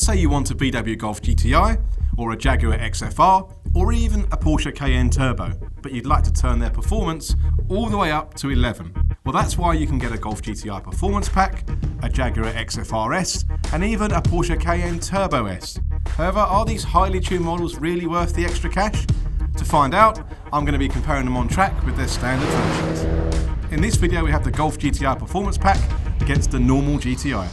say you want a VW Golf GTI, or a Jaguar XFR, or even a Porsche Cayenne Turbo, but you'd like to turn their performance all the way up to 11. Well, that's why you can get a Golf GTI Performance Pack, a Jaguar XFR S, and even a Porsche Cayenne Turbo S. However, are these highly tuned models really worth the extra cash? To find out, I'm going to be comparing them on track with their standard versions. In this video we have the Golf GTI Performance Pack against the normal GTI.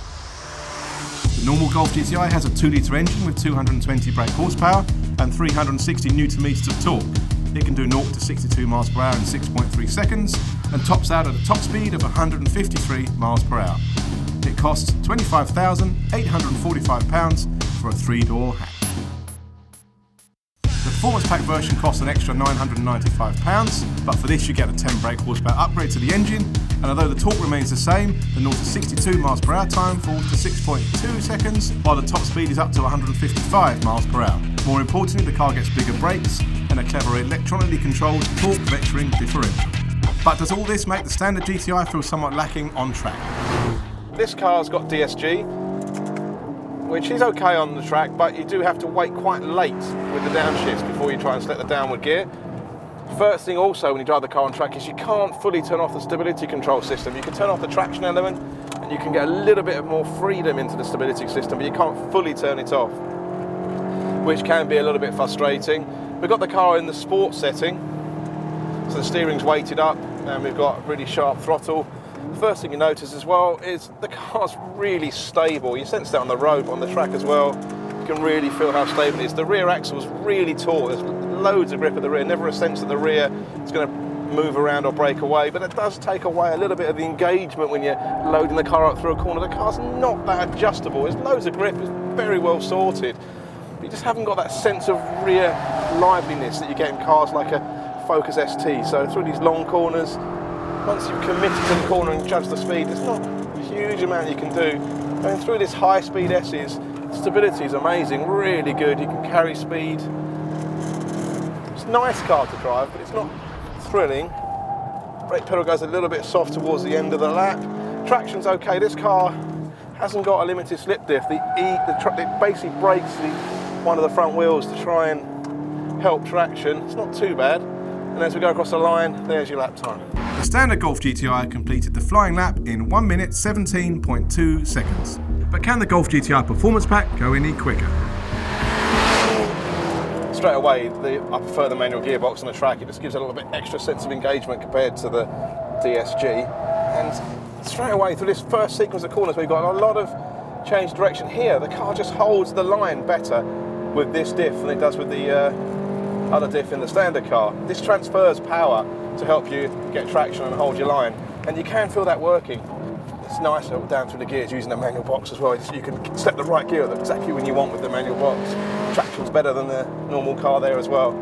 The normal Golf GTI has a 2-litre engine with 220 brake horsepower and 360 Nm of torque. It can do 0 to 62 miles per hour in 6.3 seconds and tops out at a top speed of 153 miles per hour. It costs £25,845 for a 3-door hatch. The Performance Pack version costs an extra £995, but for this you get a 10 brake horsepower upgrade to the engine, and although the torque remains the same, the 0 to 62 miles per hour time falls to 6.2 seconds, while the top speed is up to 155 miles per hour. More importantly, the car gets bigger brakes and a clever electronically controlled torque vectoring differential. But does all this make the standard GTI feel somewhat lacking on track? This car's got DSG, which is okay on the track, but you do have to wait quite late with the downshifts before you try and select the downward gear. First thing also when you drive the car on track is you can't fully turn off the stability control system. You can turn off the traction element and you can get a little bit more freedom into the stability system, but you can't fully turn it off, which can be a little bit frustrating. We've got the car in the sport setting, so the steering's weighted up and we've got a really sharp throttle. First thing you notice as well is the car's really stable. You sense that on the road, but on the track as well. You can really feel how stable it is. The rear axle's really taut. There's loads of grip at the rear. Never a sense that the rear is going to move around or break away, but it does take away a little bit of the engagement when you're loading the car up through a corner. The car's not that adjustable. There's loads of grip. It's very well sorted. But you just haven't got that sense of rear liveliness that you get in cars like a Focus ST. So through these long corners, once you've committed to the corner and judged the speed, there's not a huge amount you can do. Going through this high-speed S's, stability is amazing, really good. You can carry speed. It's a nice car to drive, but it's not thrilling. Brake pedal goes a little bit soft towards the end of the lap. Traction's okay. This car hasn't got a limited slip diff. It basically brakes one of the front wheels to try and help traction. It's not too bad. And as we go across the line, there's your lap time. The standard Golf GTI completed the flying lap in 1 minute 17.2 seconds. But can the Golf GTI Performance Pack go any quicker? Straight away, I prefer the manual gearbox on the track. It just gives a little bit extra sense of engagement compared to the DSG. And straight away through this first sequence of corners, we've got a lot of change direction here. The car just holds the line better with this diff than it does with the other diff in the standard car. This transfers power to help you get traction and hold your line, and you can feel that working. It's nice down through the gears using the manual box as well. You can step the right gear exactly when you want with the manual box. Traction's better than the normal car there as well.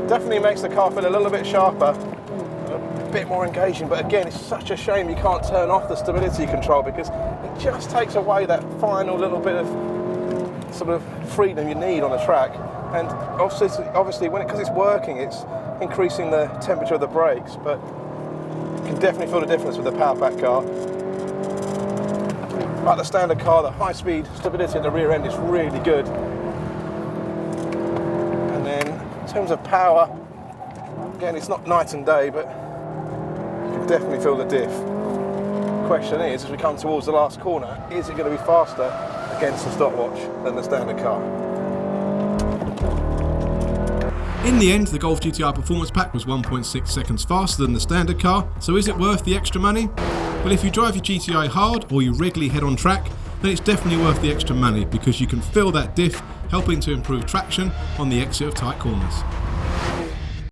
Definitely makes the car feel a little bit sharper, a bit more engaging, but again, it's such a shame you can't turn off the stability control because it just takes away that final little bit of sort of freedom you need on the track. And obviously because it's working, it's increasing the temperature of the brakes, but you can definitely feel the difference with the power pack car. Like the standard car, the high speed stability at the rear end is really good. And then in terms of power, again, it's not night and day, but you can definitely feel the diff. The question is, as we come towards the last corner, is it going to be faster against the stopwatch than the standard car? In the end, the Golf GTI Performance Pack was 1.6 seconds faster than the standard car, so is it worth the extra money? Well, if you drive your GTI hard or you regularly head on track, then it's definitely worth the extra money because you can feel that diff helping to improve traction on the exit of tight corners.